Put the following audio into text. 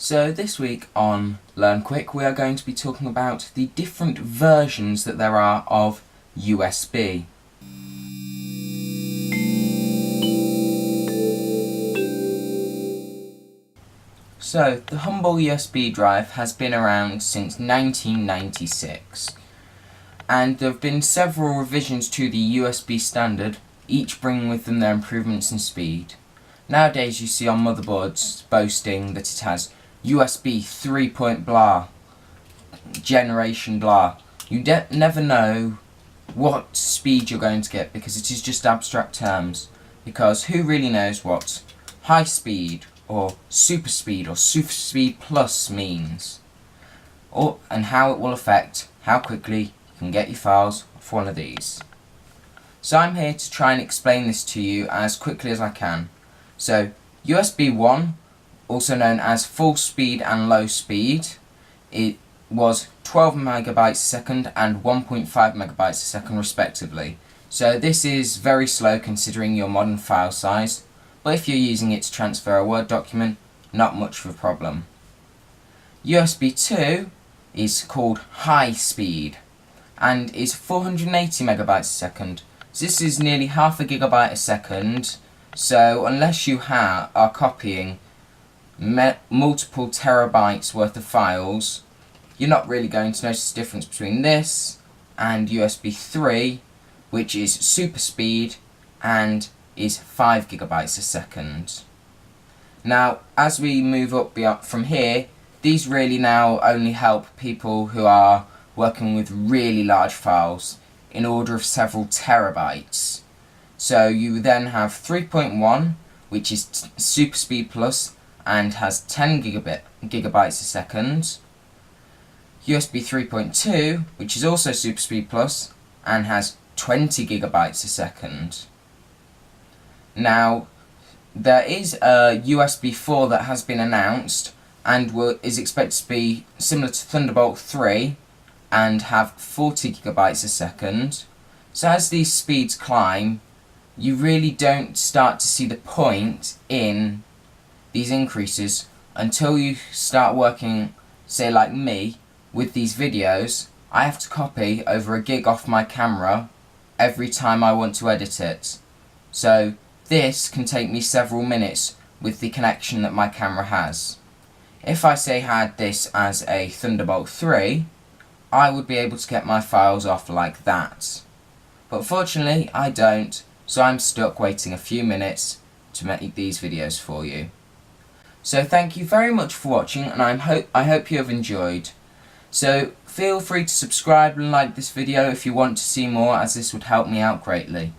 So this week on Learn Quick we are going to be talking about the different versions that there are of USB. So the Humble USB drive has been around since 1996 and there have been several revisions to the USB standard, each bringing with them their improvements in speed. Nowadays you see on motherboards boasting that it has USB 3 point blah, generation blah. You never know what speed you're going to get because it is just abstract terms, because who really knows what high speed or super speed plus means, and how it will affect how quickly you can get your files off one of these. So I'm here to try and explain this to you as quickly as I can. So USB 1, also known as full speed and low speed, it was 12 megabytes a second and 1.5 megabytes a second respectively. So this is very slow considering your modern file size, but if you're using it to transfer a Word document, not much of a problem. USB 2 is called high speed and is 480 megabytes a second. So this is nearly half a gigabyte a second, so unless you are copying multiple terabytes worth of files, you're not really going to notice the difference between this and USB 3, which is super speed and is 5 gigabytes a second. Now as we move up from here, these really now only help people who are working with really large files in order of several terabytes. So you then have 3.1, which is super speed plus and has 10 gigabytes a second. USB 3.2, which is also super speed plus and has 20 gigabytes a second. Now there is a USB 4 that has been announced and is expected to be similar to Thunderbolt 3 and have 40 gigabytes a second. So as these speeds climb, you really don't start to see the point in these increases until you start working, say like me, with these videos. I have to copy over a gig off my camera every time I want to edit it. So this can take me several minutes with the connection that my camera has. If I say had this as a Thunderbolt 3, I would be able to get my files off like that. But fortunately I don't, so I'm stuck waiting a few minutes to make these videos for you. So thank you very much for watching, and I hope you have enjoyed. So feel free to subscribe and like this video if you want to see more, as this would help me out greatly.